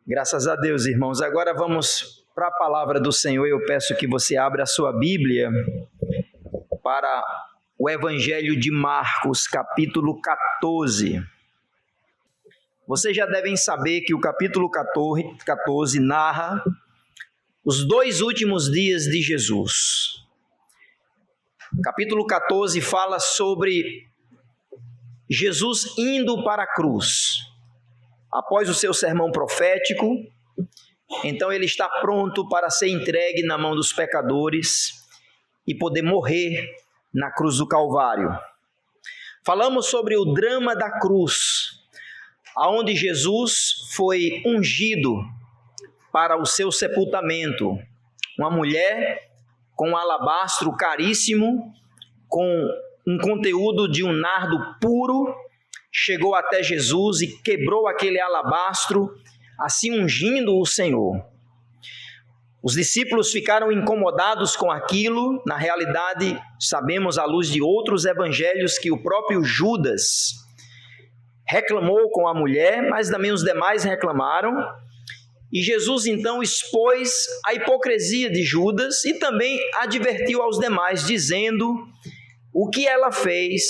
Graças a Deus, irmãos. Agora vamos para a palavra do Senhor. Eu peço que você abra a sua Bíblia para o Evangelho de Marcos, capítulo 14. Vocês já devem saber que o capítulo 14 narra os 2 últimos dias de Jesus. O capítulo 14 fala sobre Jesus indo para a cruz. Após o seu sermão profético, então ele está pronto para ser entregue na mão dos pecadores e poder morrer na cruz do Calvário. Falamos sobre o drama da cruz, aonde Jesus foi ungido para o seu sepultamento. Uma mulher com um alabastro caríssimo, com um conteúdo de um nardo puro, chegou até Jesus e quebrou aquele alabastro, assim ungindo o Senhor. Os discípulos ficaram incomodados com aquilo. Na realidade, sabemos à luz de outros evangelhos que o próprio Judas reclamou com a mulher, mas também os demais reclamaram. E Jesus então expôs a hipocrisia de Judas e também advertiu aos demais, dizendo: o que ela fez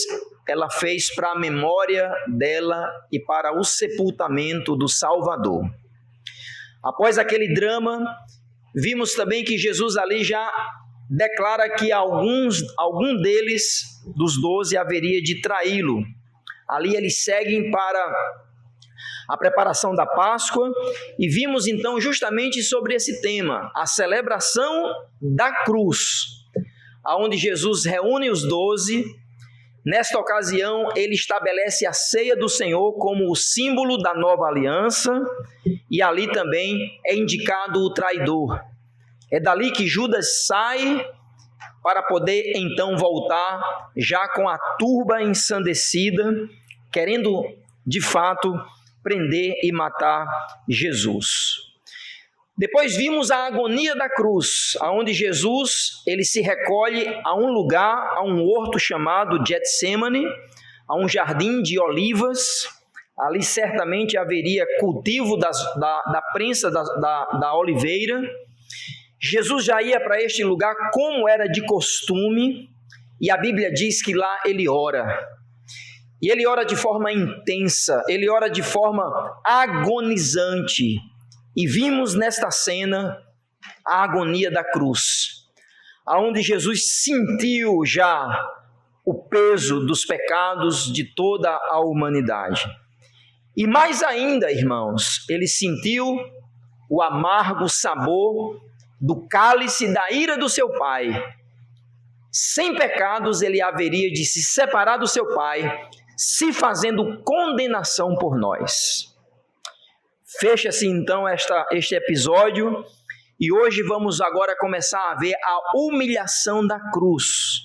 para a memória dela e para o sepultamento do Salvador. Após aquele drama, vimos também que Jesus ali já declara que algum deles, dos 12, haveria de traí-lo. Ali eles seguem para a preparação da Páscoa e vimos então justamente sobre esse tema, a celebração da cruz, onde Jesus reúne os 12. Nesta ocasião, ele estabelece a ceia do Senhor como o símbolo da nova aliança, e ali também é indicado o traidor. É dali que Judas sai para poder então voltar já com a turba ensandecida, querendo de fato prender e matar Jesus. Depois vimos a agonia da cruz, onde Jesus ele se recolhe a um lugar, a um horto chamado Getsemane, a um jardim de olivas. Ali certamente haveria cultivo da prensa da oliveira. Jesus já ia para este lugar como era de costume, e a Bíblia diz que lá ele ora. E ele ora de forma intensa, ele ora de forma agonizante. E vimos nesta cena a agonia da cruz, aonde Jesus sentiu já o peso dos pecados de toda a humanidade. E mais ainda, irmãos, ele sentiu o amargo sabor do cálice da ira do seu Pai. Sem pecados ele haveria de se separar do seu Pai, se fazendo condenação por nós. Fecha-se então este episódio e hoje vamos agora começar a ver a humilhação da cruz.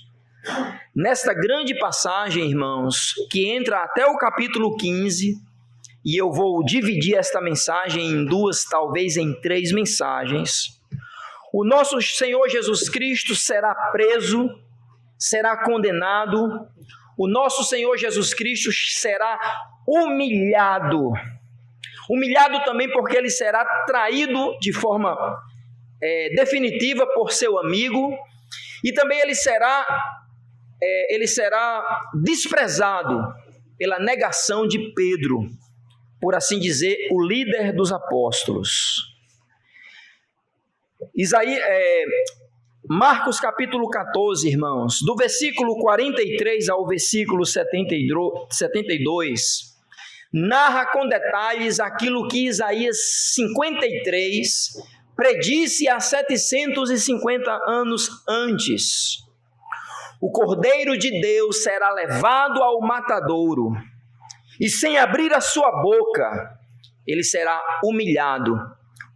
Nesta grande passagem, irmãos, que entra até o capítulo 15, e eu vou dividir esta mensagem em 2, talvez em 3 mensagens, o nosso Senhor Jesus Cristo será preso, será condenado, o nosso Senhor Jesus Cristo será humilhado também porque ele será traído de forma definitiva por seu amigo, e também ele será desprezado pela negação de Pedro, por assim dizer, o líder dos apóstolos. Marcos capítulo 14, irmãos, do versículo 43 ao versículo 72, narra com detalhes aquilo que Isaías 53 predisse há 750 anos antes. O Cordeiro de Deus será levado ao matadouro, e sem abrir a sua boca, ele será humilhado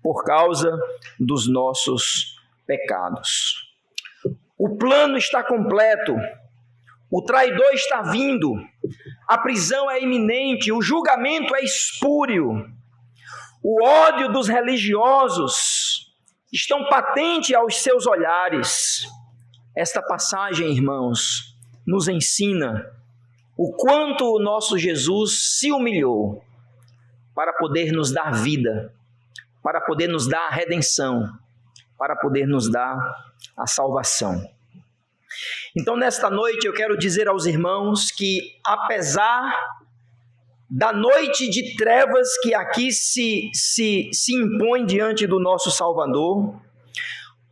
por causa dos nossos pecados. O plano está completo. O traidor está vindo, a prisão é iminente, o julgamento é espúrio, o ódio dos religiosos estão patente aos seus olhares. Esta passagem, irmãos, nos ensina o quanto o nosso Jesus se humilhou para poder nos dar vida, para poder nos dar a redenção, para poder nos dar a salvação. Então, nesta noite, eu quero dizer aos irmãos que, apesar da noite de trevas que aqui se impõe diante do nosso Salvador,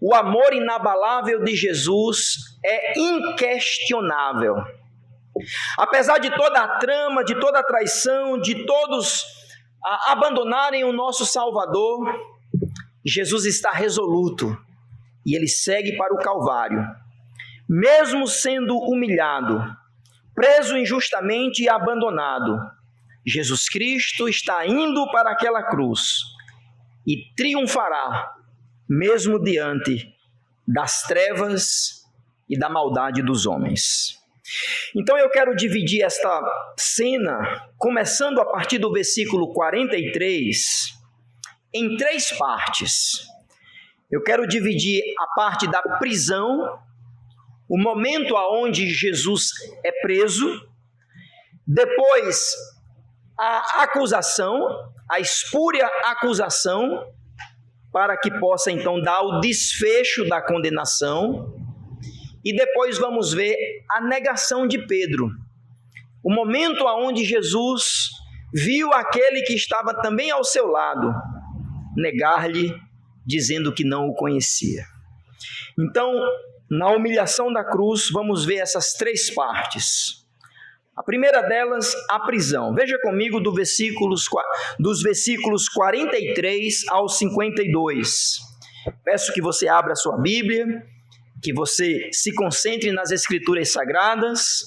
o amor inabalável de Jesus é inquestionável. Apesar de toda a trama, de toda a traição, de todos abandonarem o nosso Salvador, Jesus está resoluto e ele segue para o Calvário. Mesmo sendo humilhado, preso injustamente e abandonado, Jesus Cristo está indo para aquela cruz e triunfará, mesmo diante das trevas e da maldade dos homens. Então eu quero dividir esta cena, começando a partir do versículo 43, em 3 partes. Eu quero dividir a parte da prisão, o momento aonde Jesus é preso, depois a acusação, a espúria acusação, para que possa então dar o desfecho da condenação, e depois vamos ver a negação de Pedro, o momento aonde Jesus viu aquele que estava também ao seu lado, negar-lhe, dizendo que não o conhecia. Então, na humilhação da cruz, vamos ver essas 3 partes. A primeira delas, a prisão. Veja comigo dos versículos 43 ao 52. Peço que você abra a sua Bíblia, que você se concentre nas Escrituras Sagradas,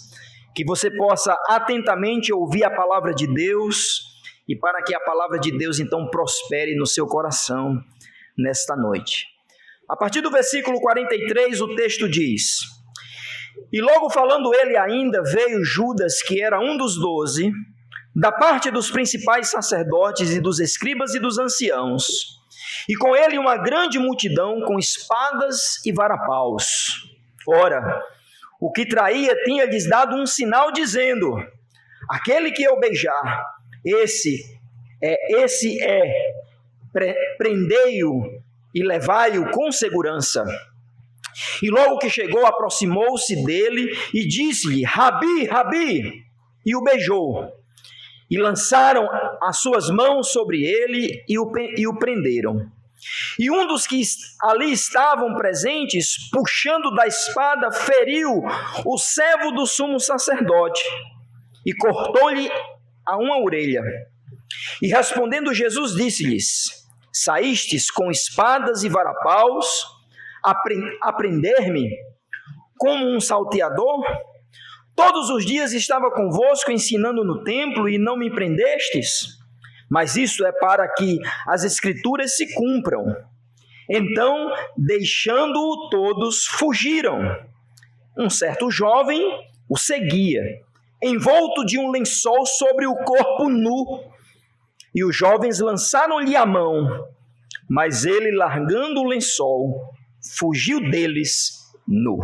que você possa atentamente ouvir a palavra de Deus, e para que a palavra de Deus então prospere no seu coração nesta noite. A partir do versículo 43, o texto diz: E logo falando ele ainda, veio Judas, que era um dos 12, da parte dos principais sacerdotes e dos escribas e dos anciãos, e com ele uma grande multidão com espadas e varapaus. Ora, o que tinha-lhes dado um sinal, dizendo: Aquele que eu beijar, prendei-o e levai-o com segurança. E logo que chegou, aproximou-se dele e disse-lhe: Rabi, Rabi, e o beijou. E lançaram as suas mãos sobre ele e o prenderam. E um dos que ali estavam presentes, puxando da espada, feriu o servo do sumo sacerdote e cortou-lhe a uma orelha. E respondendo Jesus, disse-lhes: Saístes com espadas e varapaus a prender-me como um salteador? Todos os dias estava convosco ensinando no templo e não me prendestes? Mas isso é para que as Escrituras se cumpram. Então, deixando-o todos, fugiram. Um certo jovem o seguia, envolto de um lençol sobre o corpo nu. E os jovens lançaram-lhe a mão, mas ele, largando o lençol, fugiu deles nu.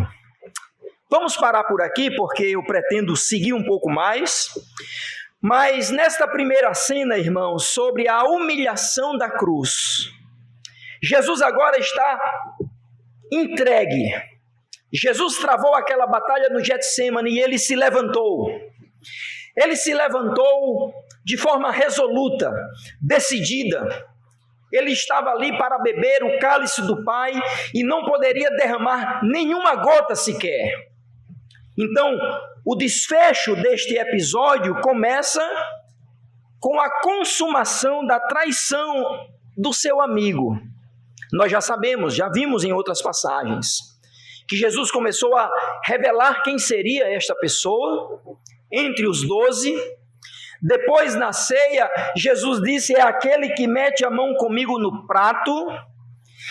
Vamos parar por aqui, porque eu pretendo seguir um pouco mais. Mas nesta primeira cena, irmãos, sobre a humilhação da cruz, Jesus agora está entregue. Jesus travou aquela batalha no Getsemane e ele se levantou. Ele se levantou de forma resoluta, decidida. Ele estava ali para beber o cálice do Pai e não poderia derramar nenhuma gota sequer. Então, o desfecho deste episódio começa com a consumação da traição do seu amigo. Nós já sabemos, já vimos em outras passagens, que Jesus começou a revelar quem seria esta pessoa entre os 12. Depois, na ceia, Jesus disse: é aquele que mete a mão comigo no prato.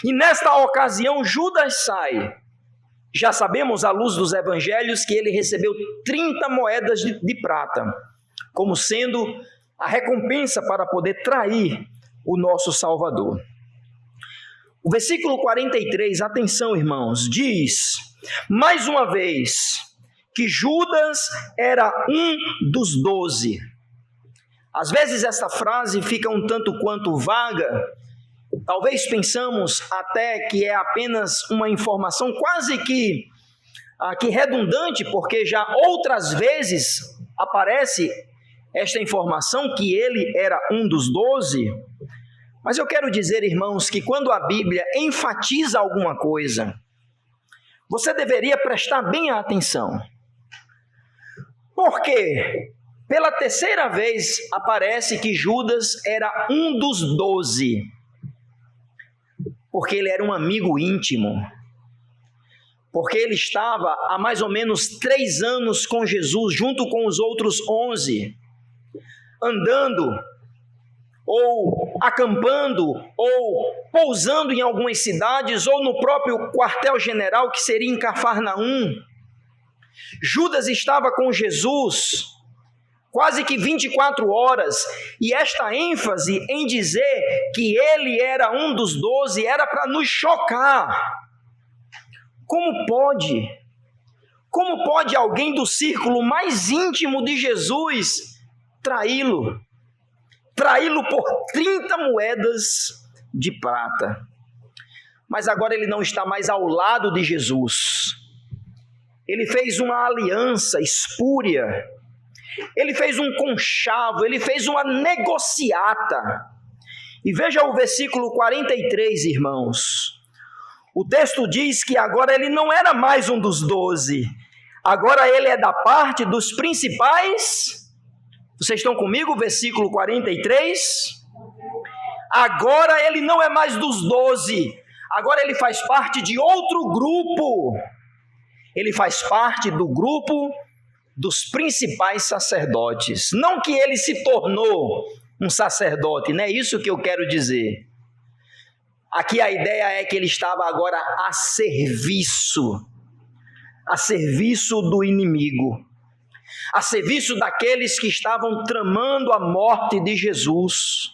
E nesta ocasião, Judas sai. Já sabemos, à luz dos evangelhos, que ele recebeu 30 moedas de prata, como sendo a recompensa para poder trair o nosso Salvador. O versículo 43, atenção, irmãos, diz, mais uma vez, que Judas era um dos 12. Às vezes essa frase fica um tanto quanto vaga, Talvez pensamos até que é apenas uma informação quase que redundante, porque já outras vezes aparece esta informação que ele era um dos 12. Mas eu quero dizer, irmãos, que quando a Bíblia enfatiza alguma coisa, você deveria prestar bem atenção. Porque pela terceira vez aparece que Judas era um dos 12. Porque ele era um amigo íntimo. Porque ele estava há mais ou menos 3 anos com Jesus, junto com os outros 11, andando, ou acampando, ou pousando em algumas cidades, ou no próprio quartel-general, que seria em Cafarnaum. Judas estava com Jesus quase que 24 horas, e esta ênfase em dizer que ele era um dos 12 era para nos chocar. Como pode? Como pode alguém do círculo mais íntimo de Jesus traí-lo? Traí-lo por 30 moedas de prata. Mas agora ele não está mais ao lado de Jesus. Ele fez uma aliança espúria. Ele fez um conchavo, ele fez uma negociata. E veja o versículo 43, irmãos. O texto diz que agora ele não era mais um dos 12. Agora ele é da parte dos principais. Vocês estão comigo? Versículo 43. Agora ele não é mais dos 12. Agora ele faz parte de outro grupo. Ele faz parte do grupo dos principais sacerdotes. Não que ele se tornou um sacerdote, não é isso que eu quero dizer. Aqui a ideia é que ele estava agora a serviço do inimigo, a serviço daqueles que estavam tramando a morte de Jesus,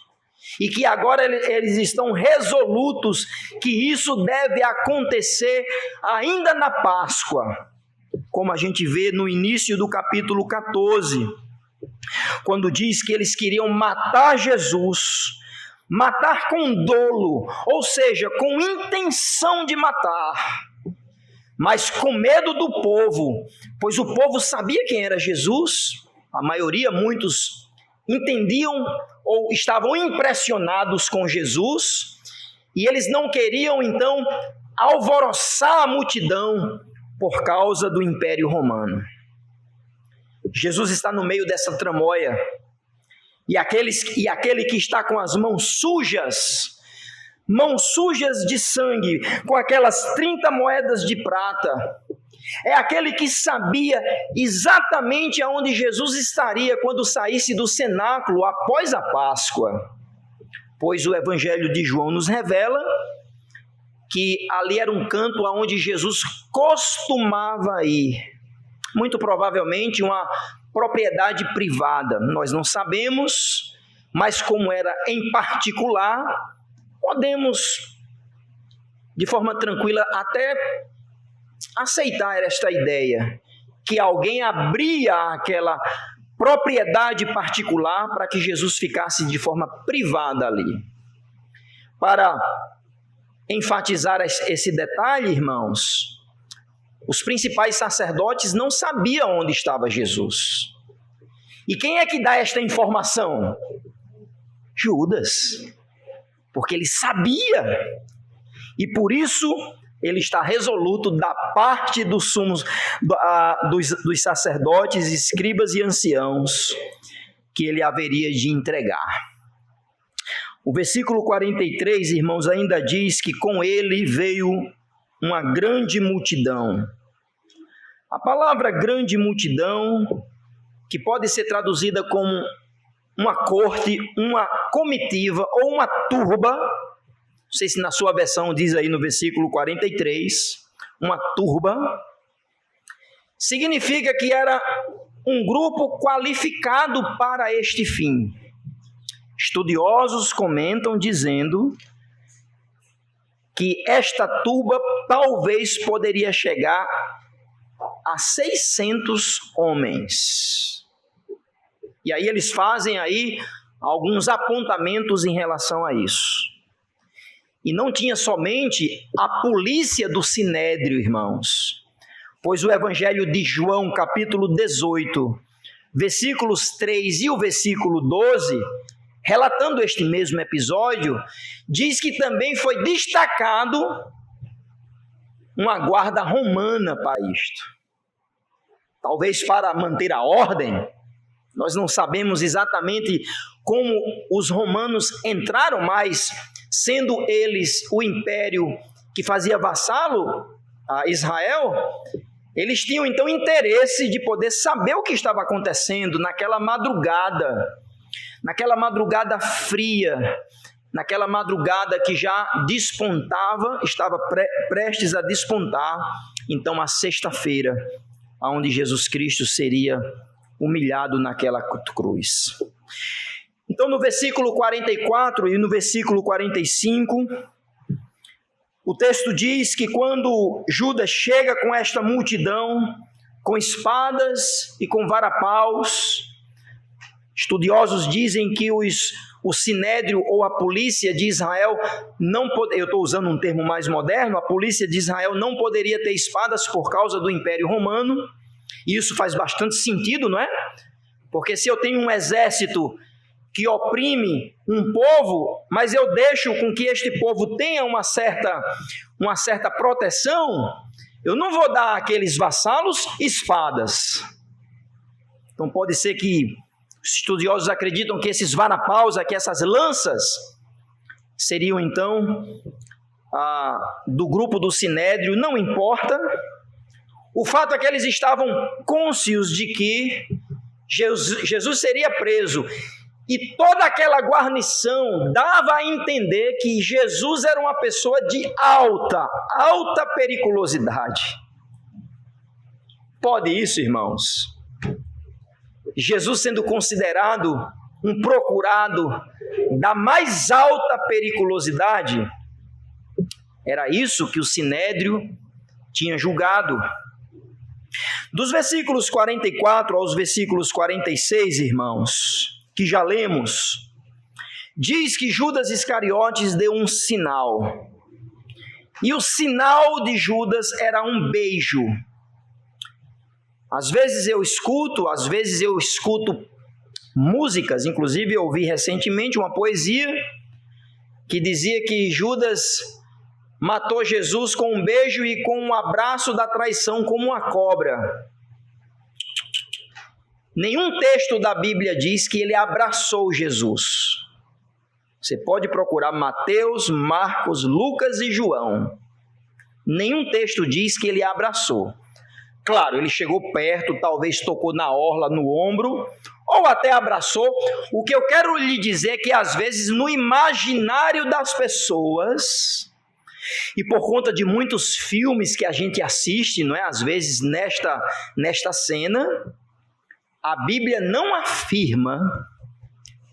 e que agora eles estão resolutos que isso deve acontecer ainda na Páscoa, como a gente vê no início do capítulo 14, quando diz que eles queriam matar Jesus, matar com dolo, ou seja, com intenção de matar, mas com medo do povo, pois o povo sabia quem era Jesus, a maioria, muitos entendiam ou estavam impressionados com Jesus, e eles não queriam então alvoroçar a multidão por causa do Império Romano. Jesus está no meio dessa tramóia, e aquele que está com as mãos sujas de sangue, com aquelas 30 moedas de prata, é aquele que sabia exatamente aonde Jesus estaria quando saísse do cenáculo após a Páscoa, pois o Evangelho de João nos revela que ali era um canto aonde Jesus costumava ir, muito provavelmente uma propriedade privada, nós não sabemos, mas como era em particular, podemos de forma tranquila até aceitar esta ideia, que alguém abria aquela propriedade particular para que Jesus ficasse de forma privada ali. Para enfatizar esse detalhe, irmãos, os principais sacerdotes não sabiam onde estava Jesus. E quem é que dá esta informação? Judas. Porque ele sabia. E por isso ele está resoluto da parte dos sumos, dos sacerdotes, escribas e anciãos, que ele haveria de entregar. O versículo 43, irmãos, ainda diz que com ele veio uma grande multidão. A palavra grande multidão, que pode ser traduzida como uma corte, uma comitiva ou uma turba, não sei se na sua versão diz aí no versículo 43, uma turba, significa que era um grupo qualificado para este fim. Estudiosos comentam dizendo que esta turba talvez poderia chegar a 600 homens. E aí eles fazem aí alguns apontamentos em relação a isso. E não tinha somente a polícia do Sinédrio, irmãos, pois o Evangelho de João, capítulo 18, versículos 3 e o versículo 12, relatando este mesmo episódio, diz que também foi destacado uma guarda romana para isto. Talvez para manter a ordem. Nós não sabemos exatamente como os romanos entraram, mas sendo eles o império que fazia vassalo a Israel, eles tinham então interesse de poder saber o que estava acontecendo naquela madrugada fria, naquela madrugada que já despontava, estava prestes a despontar, então a sexta-feira, onde Jesus Cristo seria humilhado naquela cruz. Então no versículo 44 e no versículo 45, o texto diz que quando Judas chega com esta multidão, com espadas e com varapaus, estudiosos dizem que o Sinédrio ou a polícia de Israel eu estou usando um termo mais moderno, a polícia de Israel não poderia ter espadas por causa do Império Romano, e isso faz bastante sentido, não é? Porque se eu tenho um exército que oprime um povo, mas eu deixo com que este povo tenha uma certa proteção, eu não vou dar àqueles vassalos espadas. Então pode ser que os estudiosos acreditam que esses varapaus, que essas lanças, seriam então do grupo do Sinédrio, não importa. O fato é que eles estavam cônscios de que Jesus seria preso. E toda aquela guarnição dava a entender que Jesus era uma pessoa de alta periculosidade. Pode isso, irmãos? Jesus sendo considerado um procurado da mais alta periculosidade, era isso que o Sinédrio tinha julgado. Dos versículos 44 aos versículos 46, irmãos, que já lemos, diz que Judas Iscariotes deu um sinal. E o sinal de Judas era um beijo. Às vezes eu escuto músicas, inclusive eu ouvi recentemente uma poesia que dizia que Judas matou Jesus com um beijo e com um abraço da traição como uma cobra. Nenhum texto da Bíblia diz que ele abraçou Jesus. Você pode procurar Mateus, Marcos, Lucas e João. Nenhum texto diz que ele abraçou. Claro, ele chegou perto, talvez tocou na orla, no ombro, ou até abraçou. O que eu quero lhe dizer é que às vezes no imaginário das pessoas, e por conta de muitos filmes que a gente assiste, não é? Às vezes nesta cena, a Bíblia não afirma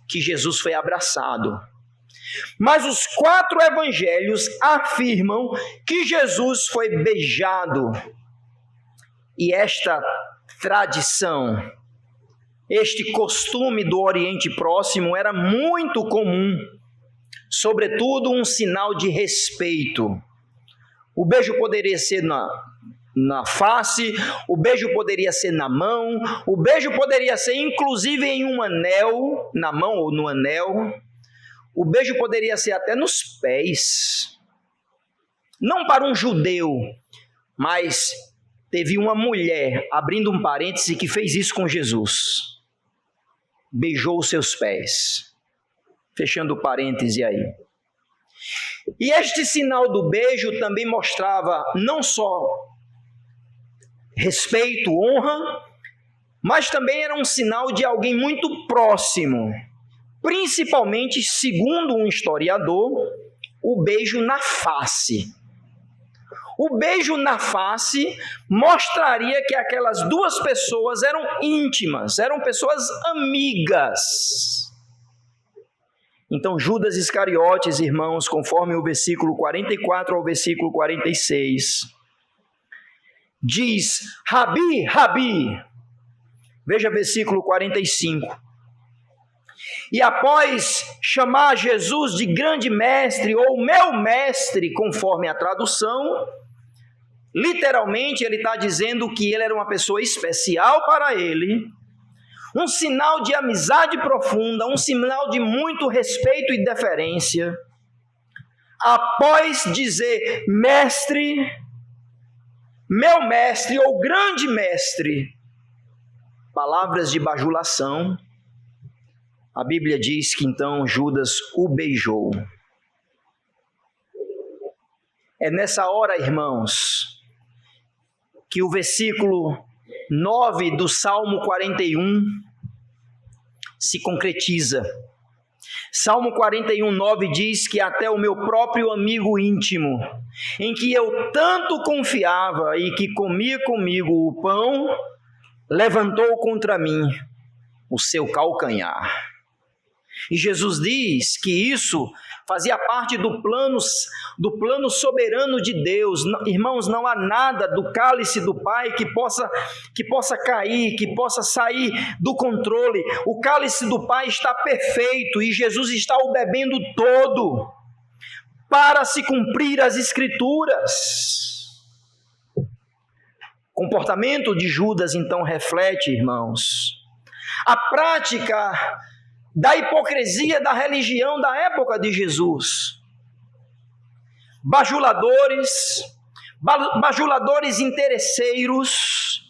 que Jesus foi abraçado. Mas os 4 evangelhos afirmam que Jesus foi beijado. E esta tradição, este costume do Oriente Próximo era muito comum, sobretudo um sinal de respeito. O beijo poderia ser na face, o beijo poderia ser na mão, o beijo poderia ser inclusive em um anel, na mão ou no anel, o beijo poderia ser até nos pés. Não para um judeu, mas teve uma mulher, abrindo um parêntese, que fez isso com Jesus. Beijou os seus pés. Fechando o parêntese aí. E este sinal do beijo também mostrava não só respeito, honra, mas também era um sinal de alguém muito próximo. Principalmente, segundo um historiador, o beijo na face. O beijo na face mostraria que aquelas 2 pessoas eram íntimas, eram pessoas amigas. Então Judas Iscariotes, irmãos, conforme o versículo 44 ao versículo 46, diz: Rabi, Rabi. Veja versículo 45. E após chamar Jesus de grande mestre, ou meu mestre, conforme a tradução, literalmente ele está dizendo que ele era uma pessoa especial para ele, um sinal de amizade profunda, um sinal de muito respeito e deferência. Após dizer mestre, meu mestre ou grande mestre, palavras de bajulação, a Bíblia diz que então Judas o beijou. É nessa hora, irmãos, que o versículo 9 do Salmo 41 se concretiza. Salmo 41, 9 diz que até o meu próprio amigo íntimo, em que eu tanto confiava e que comia comigo o pão, levantou contra mim o seu calcanhar. E Jesus diz que isso fazia parte do plano soberano de Deus. Irmãos, não há nada do cálice do Pai que possa cair, que possa sair do controle. O cálice do Pai está perfeito e Jesus está o bebendo todo para se cumprir as Escrituras. O comportamento de Judas então reflete, irmãos, a prática da hipocrisia da religião da época de Jesus. Bajuladores interesseiros,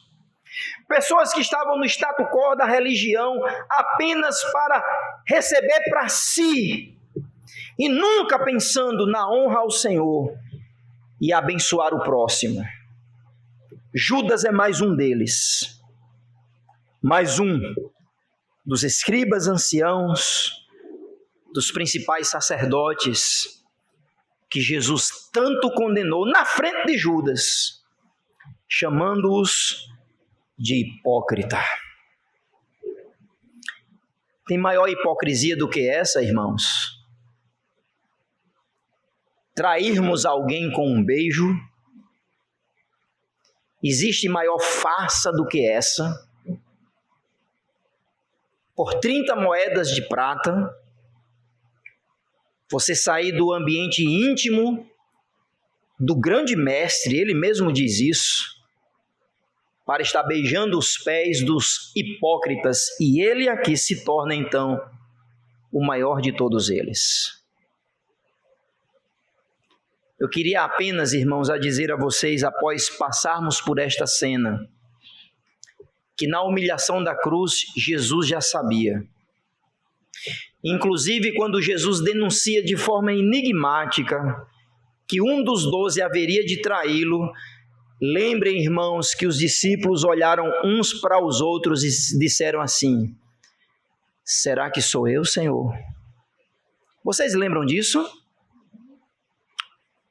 pessoas que estavam no status quo da religião apenas para receber para si e nunca pensando na honra ao Senhor e abençoar o próximo. Judas é mais um deles, mais um dos escribas anciãos, dos principais sacerdotes, que Jesus tanto condenou na frente de Judas, chamando-os de hipócrita. Tem maior hipocrisia do que essa, irmãos? Trairmos alguém com um beijo? Existe maior farsa do que essa? Por 30 moedas de prata, você sair do ambiente íntimo do grande mestre, ele mesmo diz isso, para estar beijando os pés dos hipócritas, e ele aqui se torna então o maior de todos eles. Eu queria apenas, irmãos, a dizer a vocês, após passarmos por esta cena, que na humilhação da cruz, Jesus já sabia. Inclusive, quando Jesus denuncia de forma enigmática que um dos 12 haveria de traí-lo, lembrem, irmãos, que os discípulos olharam uns para os outros e disseram assim: será que sou eu, Senhor? Vocês lembram disso?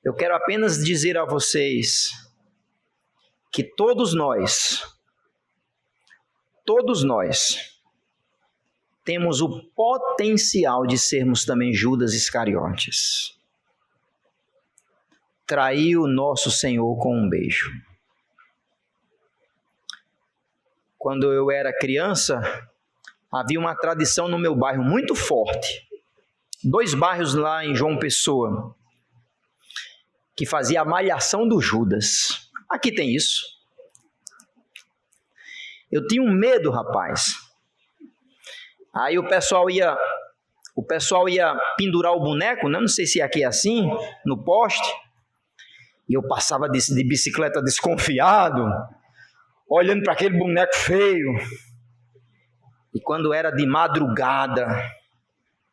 Eu quero apenas dizer a vocês que todos nós temos o potencial de sermos também Judas Iscariotes. Trair o nosso Senhor com um beijo. Quando eu era criança, havia uma tradição no meu bairro muito forte. 2 bairros lá em João Pessoa, que fazia a malhação do Judas. Aqui tem isso. Eu tinha um medo, rapaz. Aí o pessoal ia pendurar o boneco, né? Não sei se aqui é assim, no poste. E eu passava de bicicleta desconfiado, olhando para aquele boneco feio. E quando era de madrugada,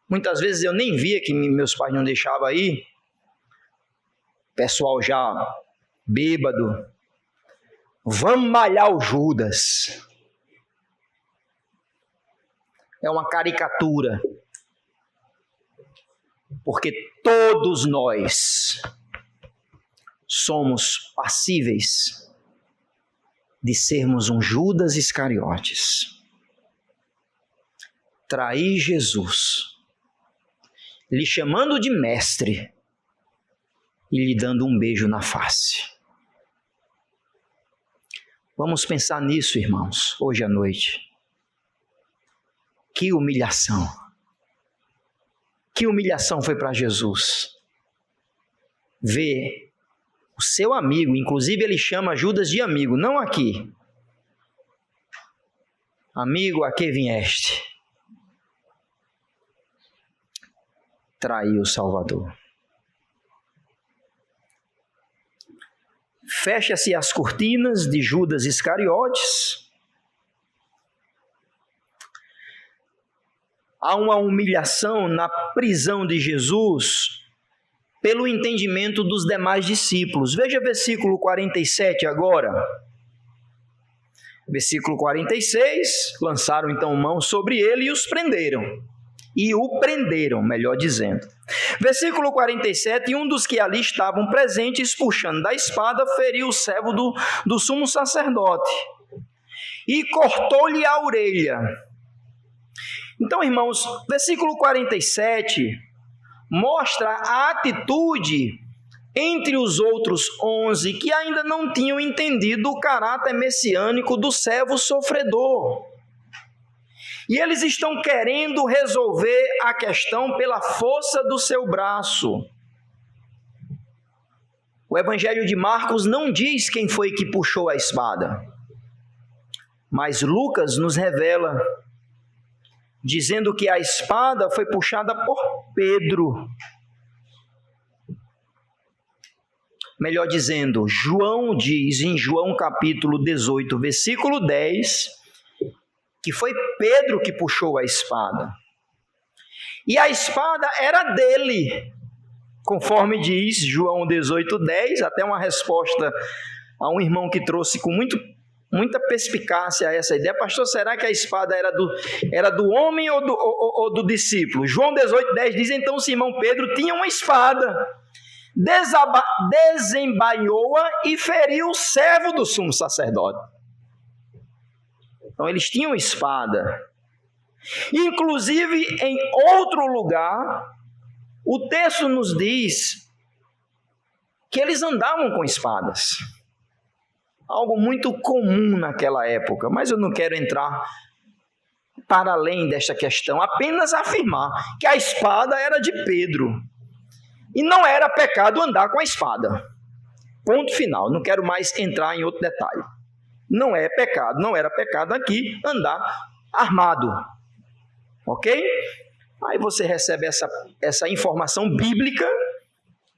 muitas vezes eu nem via que meus pais não deixavam aí. Pessoal já bêbado. Vamos malhar o Judas. É uma caricatura. Porque todos nós somos passíveis de sermos um Judas Iscariotes. Trair Jesus, lhe chamando de mestre e lhe dando um beijo na face. Vamos pensar nisso, irmãos, hoje à noite. Que humilhação! Que humilhação foi para Jesus ver o seu amigo, inclusive ele chama Judas de amigo, não aqui. Amigo, a que vieste? Trair o Salvador. Fecha-se as cortinas de Judas Iscariotes. Há uma humilhação na prisão de Jesus pelo entendimento dos demais discípulos. Veja versículo 47 agora. Versículo 46, lançaram então mão sobre ele e os prenderam. E o prenderam, melhor dizendo. Versículo 47, um dos que ali estavam presentes, puxando da espada, feriu o servo do sumo sacerdote e cortou-lhe a orelha. Então, irmãos, versículo 47 mostra a atitude entre os outros 11 que ainda não tinham entendido o caráter messiânico do servo sofredor. E eles estão querendo resolver a questão pela força do seu braço. O Evangelho de Marcos não diz quem foi que puxou a espada, mas Lucas nos revela, dizendo que a espada foi puxada por Pedro. Melhor dizendo, João diz em João capítulo 18, versículo 10, que foi Pedro que puxou a espada. E a espada era dele, conforme diz João 18, 10, até uma resposta a um irmão que trouxe com muita perspicácia essa ideia. Pastor, será que a espada era do homem ou do discípulo? João 18, 10 diz, então Simão Pedro tinha uma espada, desembainhou-a e feriu o servo do sumo sacerdote. Então eles tinham espada. Inclusive em outro lugar, o texto nos diz que eles andavam com espadas. Algo muito comum naquela época, mas eu não quero entrar para além desta questão, apenas afirmar que a espada era de Pedro. E não era pecado andar com a espada. Ponto final, não quero mais entrar em outro detalhe. Não é pecado, não era pecado aqui andar armado. Ok? Aí você recebe essa informação bíblica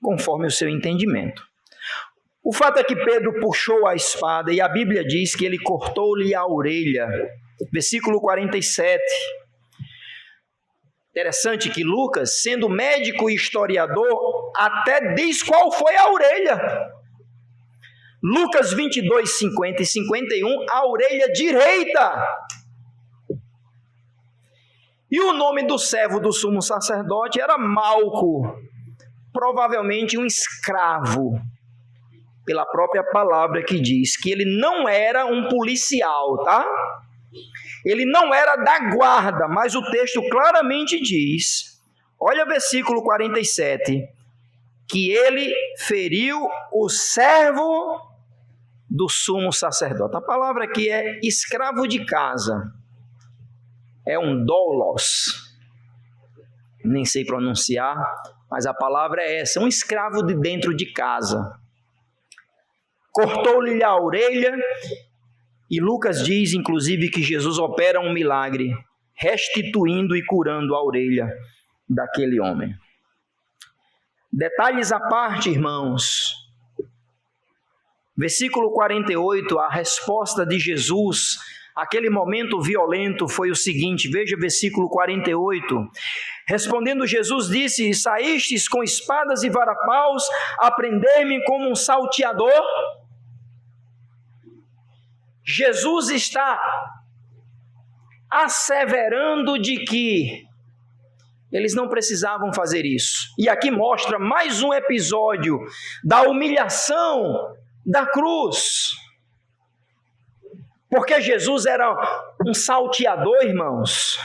conforme o seu entendimento. O fato é que Pedro puxou a espada e a Bíblia diz que ele cortou-lhe a orelha. Versículo 47. Interessante que Lucas, sendo médico e historiador, até diz qual foi a orelha. Lucas 22, 50 e 51, a orelha direita. E o nome do servo do sumo sacerdote era Malco, provavelmente um escravo, pela própria palavra que diz que ele não era um policial, tá? Ele não era da guarda, mas o texto claramente diz, olha o versículo 47, que ele feriu o servo do sumo sacerdote. A palavra aqui é escravo de casa. É um doulos. Nem sei pronunciar, mas a palavra é essa, um escravo de dentro de casa. Cortou-lhe a orelha, e Lucas diz, inclusive, que Jesus opera um milagre, restituindo e curando a orelha daquele homem. Detalhes à parte, irmãos. Versículo 48, a resposta de Jesus àquele momento violento foi o seguinte, veja versículo 48. Respondendo Jesus disse, saístes com espadas e varapaus a prender-me como um salteador? Jesus está asseverando de que eles não precisavam fazer isso. E aqui mostra mais um episódio da humilhação da cruz. Porque Jesus era um salteador, irmãos?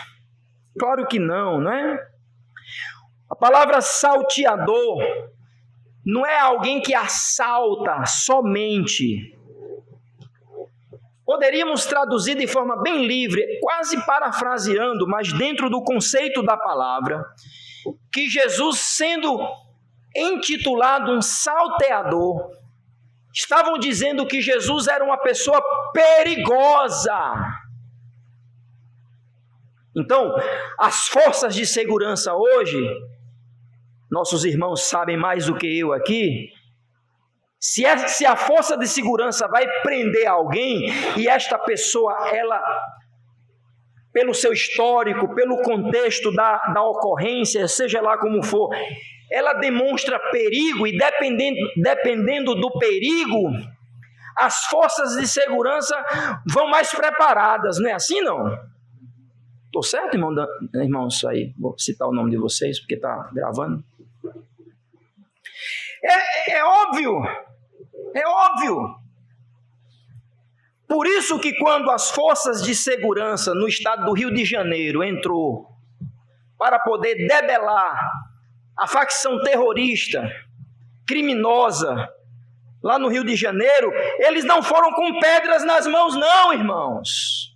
Claro que não, não é? A palavra salteador não é alguém que assalta somente. Poderíamos traduzir de forma bem livre, quase parafraseando, mas dentro do conceito da palavra, que Jesus, sendo intitulado um salteador, estavam dizendo que Jesus era uma pessoa perigosa. Então, as forças de segurança hoje, nossos irmãos sabem mais do que eu aqui, se a força de segurança vai prender alguém e esta pessoa, ela, pelo seu histórico, pelo contexto da ocorrência, seja lá como for, ela demonstra perigo e dependendo do perigo, as forças de segurança vão mais preparadas, não é assim não? Estou certo, irmãos, aí, vou citar o nome de vocês porque está gravando. É óbvio. Por isso que quando as forças de segurança no estado do Rio de Janeiro entrou para poder debelar a facção terrorista, criminosa, lá no Rio de Janeiro, eles não foram com pedras nas mãos não, irmãos.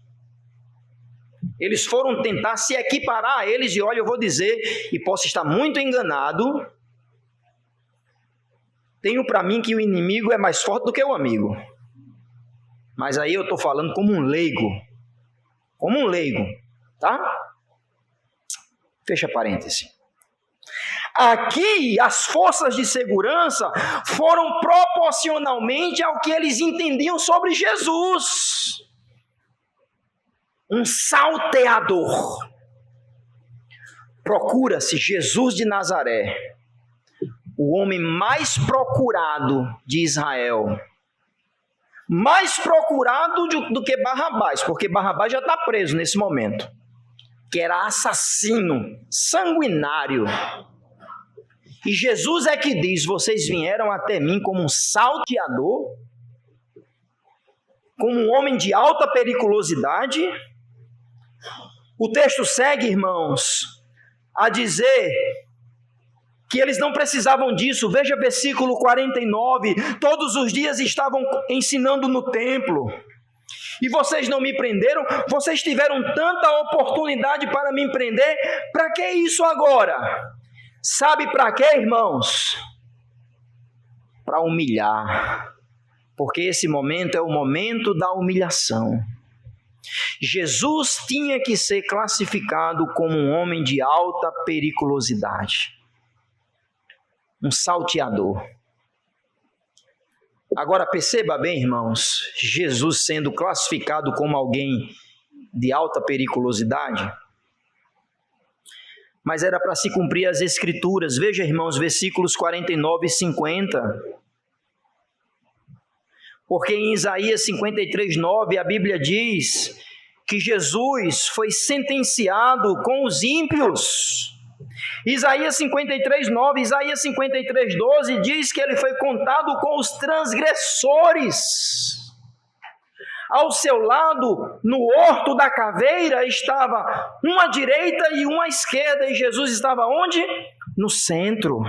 Eles foram tentar se equiparar a eles, e olha, eu vou dizer, e posso estar muito enganado, tenho para mim que o inimigo é mais forte do que o amigo. Mas aí eu estou falando como um leigo, tá? Fecha parêntese. Aqui, as forças de segurança foram proporcionalmente ao que eles entendiam sobre Jesus. Um salteador. Procura-se Jesus de Nazaré, o homem mais procurado de Israel. Mais procurado do que Barrabás, porque Barrabás já está preso nesse momento, que era assassino, sanguinário. E Jesus é que diz: vocês vieram até mim como um salteador, como um homem de alta periculosidade. O texto segue, irmãos, a dizer que eles não precisavam disso. Veja versículo 49, todos os dias estavam ensinando no templo, e vocês não me prenderam. Vocês tiveram tanta oportunidade para me prender, para que isso agora? Sabe para quê, irmãos? Para humilhar, porque esse momento é o momento da humilhação. Jesus tinha que ser classificado como um homem de alta periculosidade, um salteador. Agora perceba bem, irmãos, Jesus sendo classificado como alguém de alta periculosidade, mas era para se cumprir as Escrituras. Veja, irmãos, versículos 49 e 50. Porque em Isaías 53:9 a Bíblia diz que Jesus foi sentenciado com os ímpios. Isaías 53:9, Isaías 53:12 diz que ele foi contado com os transgressores. Ao seu lado, no horto da caveira, estava uma à direita e uma à esquerda, e Jesus estava onde? No centro,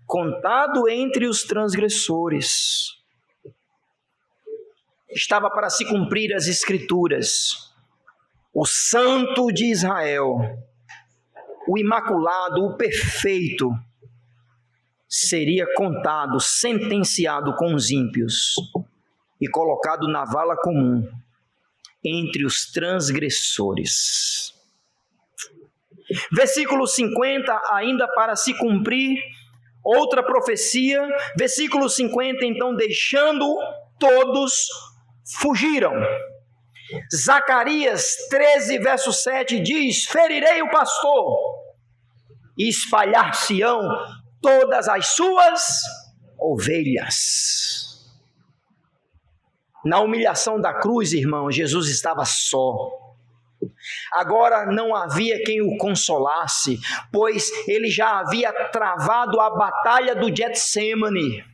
contado entre os transgressores. Estava para se cumprir as Escrituras. O Santo de Israel, o Imaculado, o Perfeito, seria contado, sentenciado com os ímpios e colocado na vala comum entre os transgressores. Versículo 50, ainda para se cumprir outra profecia. Versículo 50, então, deixando todos, fugiram. Zacarias 13, verso 7 diz: ferirei o pastor e espalhar-se-ão todas as suas ovelhas. Na humilhação da cruz, irmão, Jesus estava só. Agora não havia quem o consolasse, pois ele já havia travado a batalha do Getsêmani.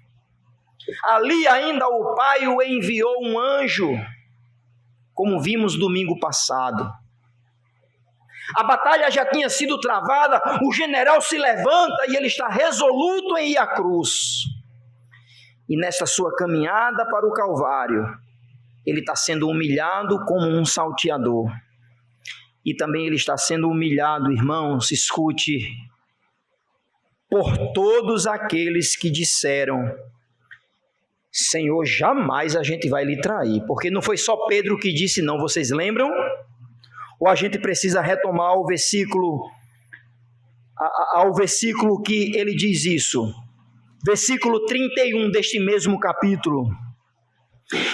Ali ainda o Pai o enviou um anjo, como vimos domingo passado. A batalha já tinha sido travada, o general se levanta e ele está resoluto em ir à cruz. E nessa sua caminhada para o Calvário, ele está sendo humilhado como um salteador. E também ele está sendo humilhado, irmãos, escute, por todos aqueles que disseram: Senhor, jamais a gente vai lhe trair. Porque não foi só Pedro que disse não, vocês lembram? Ou a gente precisa retomar o versículo, ao versículo que ele diz isso? Versículo 31 deste mesmo capítulo.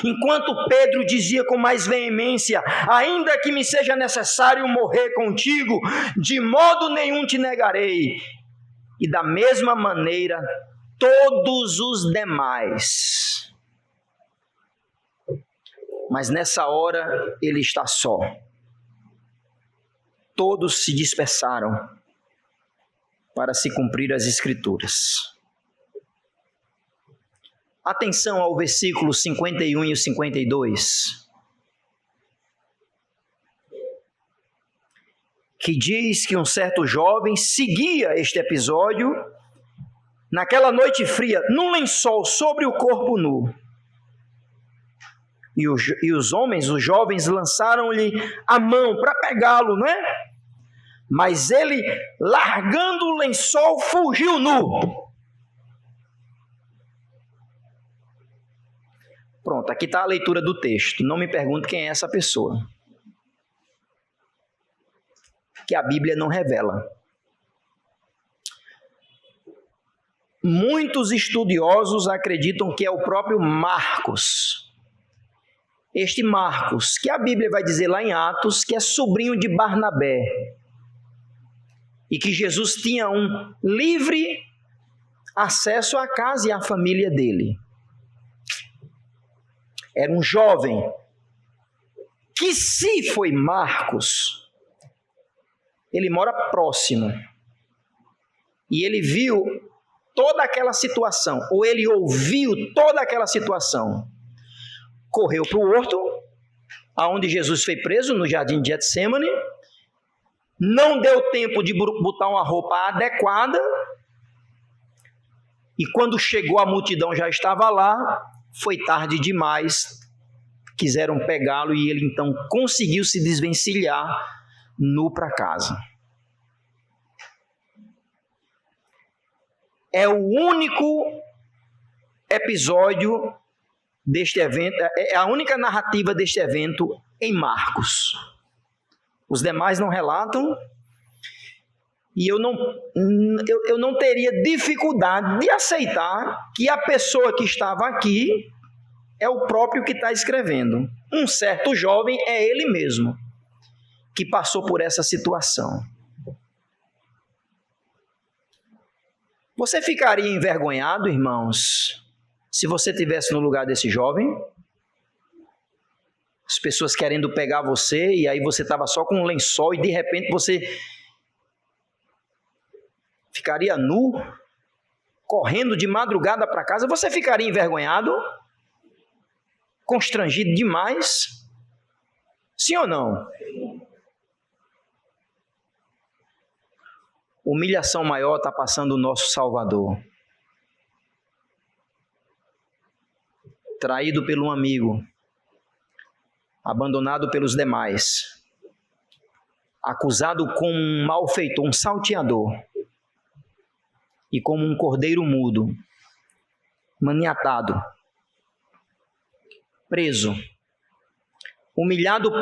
Enquanto Pedro dizia com mais veemência: ainda que me seja necessário morrer contigo, de modo nenhum te negarei. E da mesma maneira, todos os demais. Mas nessa hora, ele está só. Todos se dispersaram para se cumprir as Escrituras. Atenção ao versículo 51 e o 52. Que diz que um certo jovem seguia este episódio naquela noite fria, num lençol sobre o corpo nu. E os homens, os jovens, lançaram-lhe a mão para pegá-lo, não é? Mas ele, largando o lençol, fugiu nu. Pronto, aqui está a leitura do texto. Não me pergunte quem é essa pessoa, que a Bíblia não revela. Muitos estudiosos acreditam que é o próprio Marcos. Este Marcos, que a Bíblia vai dizer lá em Atos, que é sobrinho de Barnabé. E que Jesus tinha um livre acesso à casa e à família dele. Era um jovem que, se foi Marcos, ele mora próximo. E ele viu toda aquela situação, ou ele ouviu toda aquela situação. Correu para o horto, aonde Jesus foi preso, no jardim de Getsêmani. Não deu tempo de botar uma roupa adequada. E quando chegou, a multidão já estava lá. Foi tarde demais. Quiseram pegá-lo e ele então conseguiu se desvencilhar nu para casa. É o único episódio deste evento, é a única narrativa deste evento em Marcos. Os demais não relatam, e eu não teria dificuldade de aceitar que a pessoa que estava aqui é o próprio que está escrevendo. Um certo jovem é ele mesmo, que passou por essa situação. Você ficaria envergonhado, irmãos, se você estivesse no lugar desse jovem? As pessoas querendo pegar você, e aí você estava só com um lençol e de repente você ficaria nu, correndo de madrugada para casa. Você ficaria envergonhado? Constrangido demais? Sim ou não? Humilhação maior está passando o nosso Salvador. Traído por um amigo, abandonado pelos demais, acusado como um malfeitor, um salteador, e como um cordeiro mudo, maniatado, preso, humilhado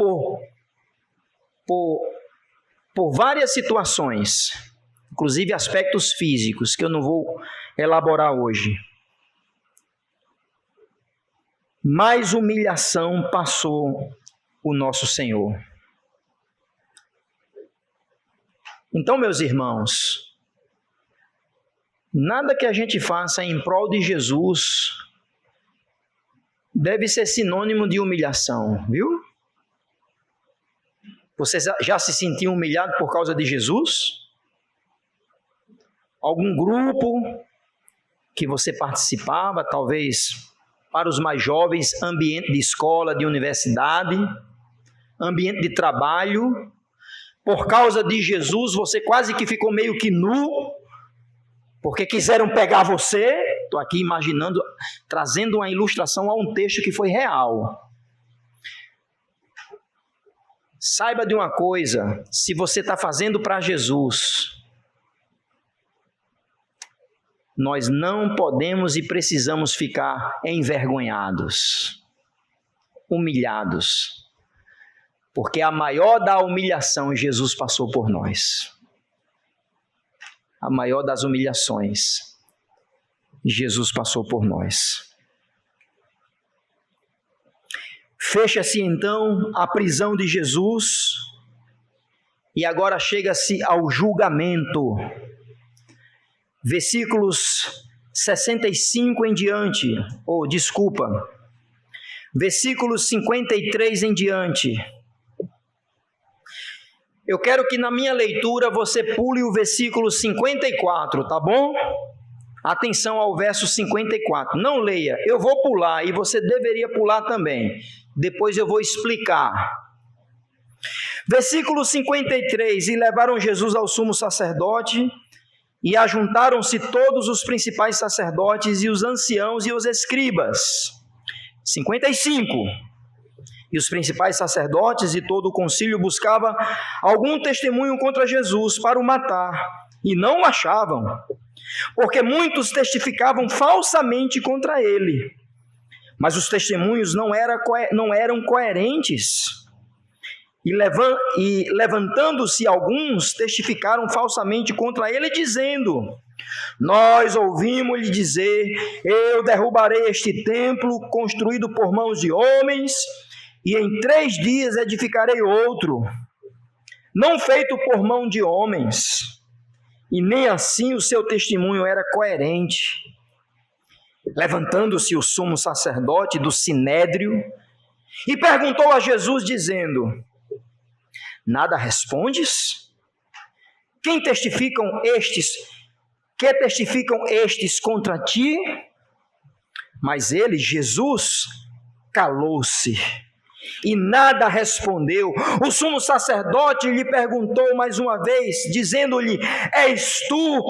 por várias situações, inclusive aspectos físicos, que eu não vou elaborar hoje. Mais humilhação passou o nosso Senhor. Então, meus irmãos, nada que a gente faça em prol de Jesus deve ser sinônimo de humilhação, viu? Você já se sentiu humilhado por causa de Jesus? Algum grupo que você participava, talvez para os mais jovens, ambiente de escola, de universidade, ambiente de trabalho, por causa de Jesus você quase que ficou meio que nu, porque quiseram pegar você. Estou aqui imaginando, trazendo uma ilustração a um texto que foi real. Saiba de uma coisa: se você está fazendo para Jesus, nós não podemos e precisamos ficar envergonhados, humilhados, porque a maior da humilhação Jesus passou por nós. A maior das humilhações Jesus passou por nós. Fecha-se então a prisão de Jesus e agora chega-se ao julgamento. Versículos 65 em diante, versículos 53 em diante. Eu quero que na minha leitura você pule o versículo 54, tá bom? Atenção ao verso 54. Não leia, eu vou pular e você deveria pular também. Depois eu vou explicar. Versículo 53. E levaram Jesus ao sumo sacerdote, e ajuntaram-se todos os principais sacerdotes e os anciãos e os escribas. 55. E os principais sacerdotes e todo o concílio buscavam algum testemunho contra Jesus para o matar, e não o achavam, porque muitos testificavam falsamente contra ele. Mas os testemunhos não eram coerentes. E levantando-se alguns, testificaram falsamente contra ele, dizendo: nós ouvimos-lhe dizer, eu derrubarei este templo construído por mãos de homens, e em 3 dias edificarei outro, não feito por mão de homens. E nem assim o seu testemunho era coerente. Levantando-se o sumo sacerdote do sinédrio, e perguntou a Jesus, dizendo: nada respondes? Que testificam estes contra ti? Mas ele, Jesus, calou-se e nada respondeu. O sumo sacerdote lhe perguntou mais uma vez, dizendo-lhe: és tu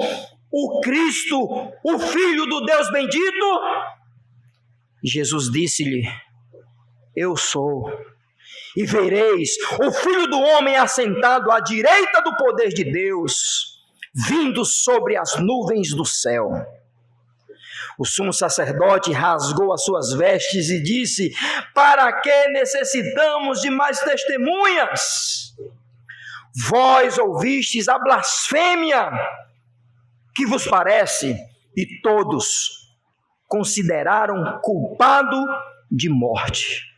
o Cristo, o Filho do Deus bendito? Jesus disse-lhe: eu sou. E vereis o Filho do Homem assentado à direita do poder de Deus, vindo sobre as nuvens do céu. O sumo sacerdote rasgou as suas vestes e disse: para que necessitamos de mais testemunhas? Vós ouvistes a blasfêmia, que vos parece? E todos consideraram culpado de morte.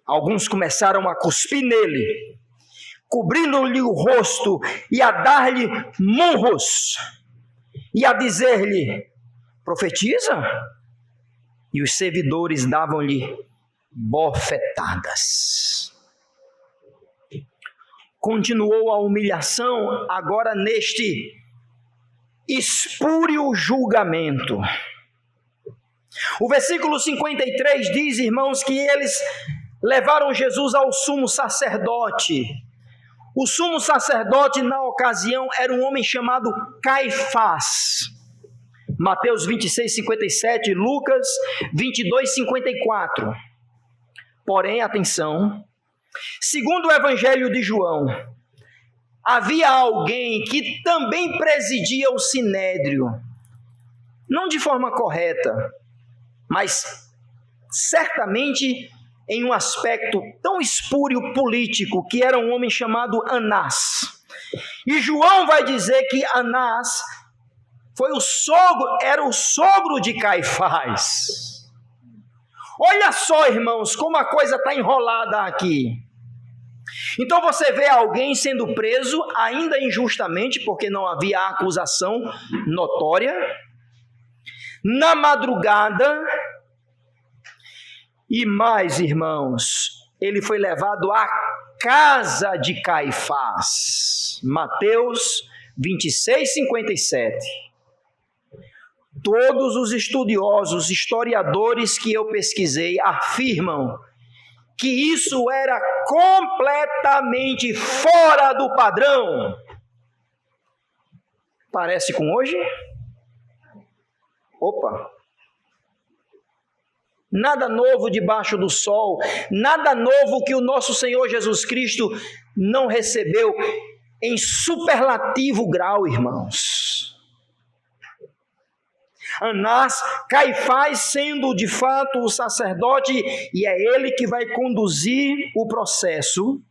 Alguns começaram a cuspir nele, cobrindo-lhe o rosto e a dar-lhe murros e a dizer-lhe: profetiza? E os servidores davam-lhe bofetadas. Continuou a humilhação agora neste espúrio julgamento. O versículo 53 diz, irmãos, que eles levaram Jesus ao sumo sacerdote. O sumo sacerdote na ocasião era um homem chamado Caifás. Mateus 26, 57, Lucas 22, 54. Porém, atenção, segundo o Evangelho de João, havia alguém que também presidia o sinédrio, não de forma correta, mas certamente em um aspecto tão espúrio político, que era um homem chamado Anás. E João vai dizer que Anás era o sogro de Caifás. Olha só, irmãos, como a coisa está enrolada aqui. Então você vê alguém sendo preso, ainda injustamente, porque não havia acusação notória, na madrugada. E mais, irmãos, ele foi levado à casa de Caifás. Mateus 26, 57. Todos os estudiosos, historiadores que eu pesquisei, afirmam que isso era completamente fora do padrão. Parece com hoje? Opa! Nada novo debaixo do sol, nada novo que o nosso Senhor Jesus Cristo não recebeu em superlativo grau, irmãos. Anás, Caifás sendo de fato o sacerdote, e é ele que vai conduzir o processo.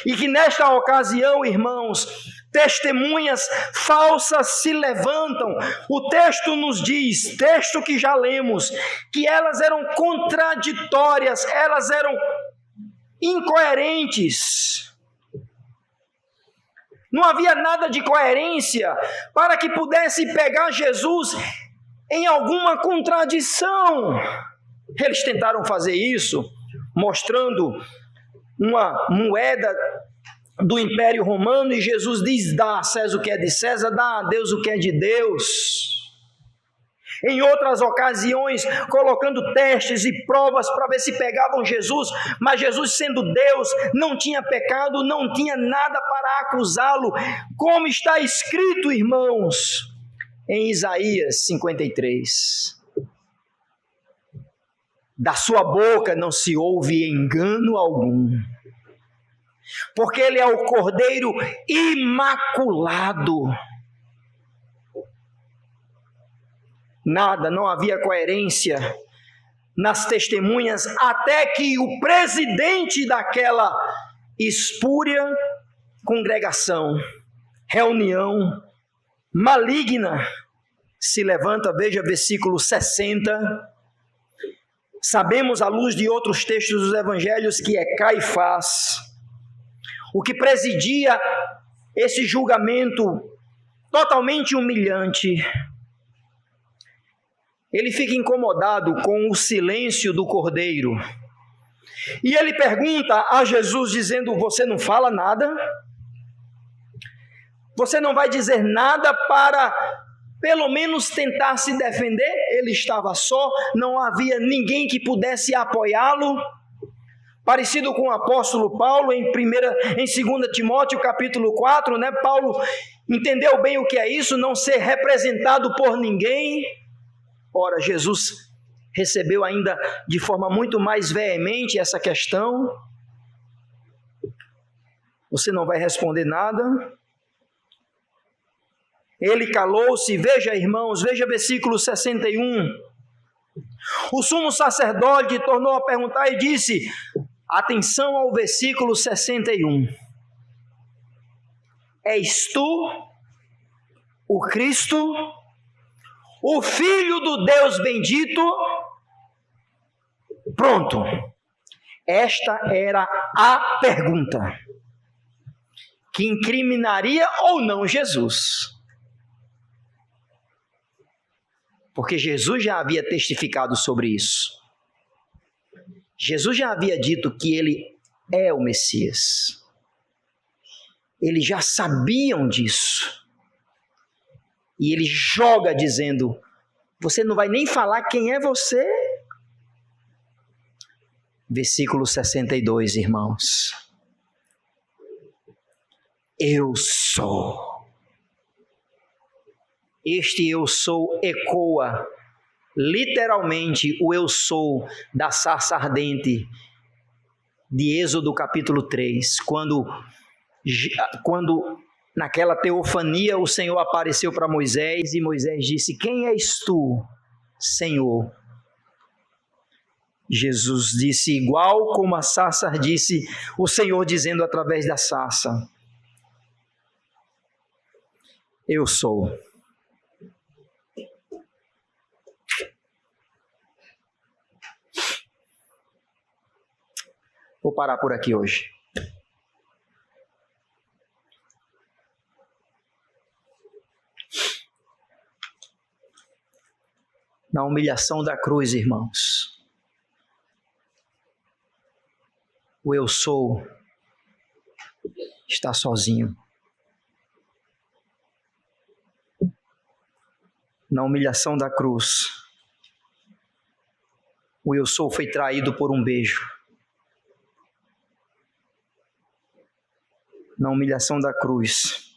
E que nesta ocasião, irmãos, testemunhas falsas se levantam. O texto nos diz, texto que já lemos, que elas eram contraditórias, elas eram incoerentes. Não havia nada de coerência para que pudesse pegar Jesus em alguma contradição. Eles tentaram fazer isso, mostrando uma moeda do Império Romano, e Jesus diz: dá a César o que é de César, dá a Deus o que é de Deus. Em outras ocasiões, colocando testes e provas para ver se pegavam Jesus, mas Jesus, sendo Deus, não tinha pecado, não tinha nada para acusá-lo, como está escrito, irmãos, em Isaías 53. Da sua boca não se ouve engano algum, porque ele é o Cordeiro imaculado. Nada, não havia coerência nas testemunhas, até que o presidente daquela espúria congregação, reunião maligna, se levanta. Veja versículo 60. Sabemos, à luz de outros textos dos evangelhos, que é Caifás o que presidia esse julgamento totalmente humilhante. Ele fica incomodado com o silêncio do Cordeiro. E ele pergunta a Jesus, dizendo: você não fala nada? Você não vai dizer nada para, pelo menos, tentar se defender? Ele estava só, não havia ninguém que pudesse apoiá-lo. Parecido com o apóstolo Paulo em 2 Timóteo capítulo 4, né? Paulo entendeu bem o que é isso, não ser representado por ninguém. Ora, Jesus recebeu ainda de forma muito mais veemente essa questão. Você não vai responder nada? Ele calou-se. Veja, irmãos, veja versículo 61. O sumo sacerdote tornou a perguntar e disse, atenção ao versículo 61. És tu o Cristo, o Filho do Deus bendito? Pronto. Esta era a pergunta que incriminaria ou não Jesus. Porque Jesus já havia testificado sobre isso. Jesus já havia dito que ele é o Messias. Eles já sabiam disso. E ele joga dizendo, você não vai nem falar quem é você? Versículo 62, irmãos. Eu sou. Este eu sou ecoa literalmente o eu sou da sarça ardente de Êxodo capítulo 3, quando naquela teofania o Senhor apareceu para Moisés e Moisés disse, quem és tu, Senhor? Jesus disse, igual como a sarça disse, o Senhor dizendo através da sarça, eu sou. Vou parar por aqui hoje. Na humilhação da cruz, irmãos, o eu sou está sozinho. Na humilhação da cruz, o eu sou foi traído por um beijo. Na humilhação da cruz,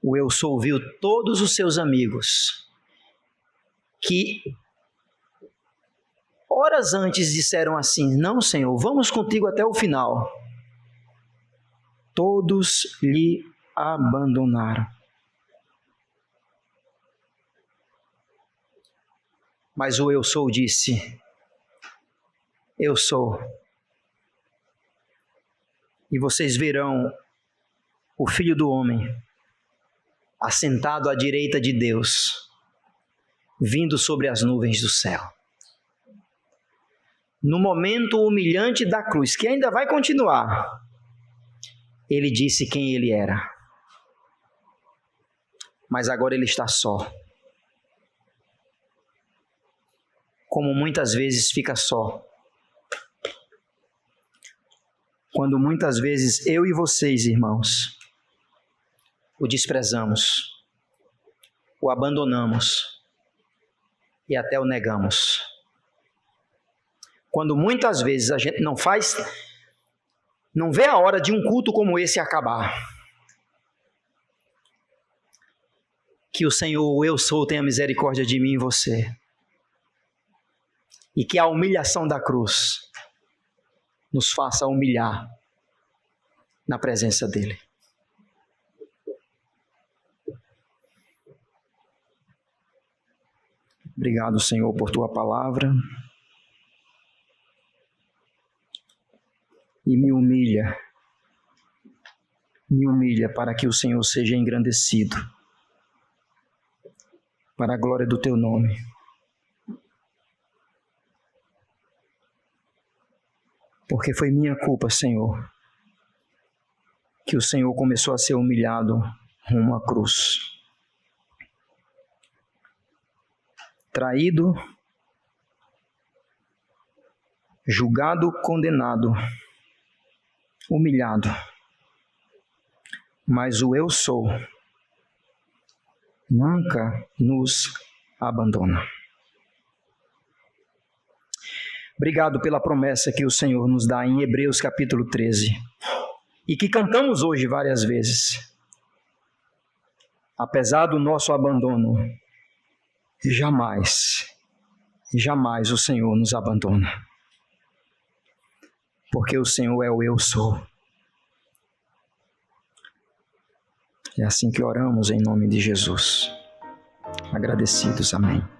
o eu sou viu todos os seus amigos que horas antes disseram assim, não, Senhor, vamos contigo até o final. Todos lhe abandonaram. Mas o eu sou disse: eu sou. E vocês verão o Filho do Homem assentado à direita de Deus, vindo sobre as nuvens do céu. No momento humilhante da cruz, que ainda vai continuar, ele disse quem ele era. Mas agora ele está só. Como muitas vezes fica só. Quando muitas vezes eu e vocês, irmãos, o desprezamos, o abandonamos e até o negamos. Quando muitas vezes a gente não vê a hora de um culto como esse acabar. Que o Senhor, eu sou, tenha misericórdia de mim e você. E que a humilhação da cruz nos faça humilhar na presença dEle. Obrigado, Senhor, por Tua palavra. E me humilha para que o Senhor seja engrandecido, para a glória do Teu nome. Porque foi minha culpa, Senhor, que o Senhor começou a ser humilhado rumo à cruz. Traído, julgado, condenado, humilhado. Mas o eu sou nunca nos abandona. Obrigado pela promessa que o Senhor nos dá em Hebreus capítulo 13 e que cantamos hoje várias vezes. Apesar do nosso abandono, jamais o Senhor nos abandona. Porque o Senhor é o eu sou. É assim que oramos em nome de Jesus. Agradecidos, amém.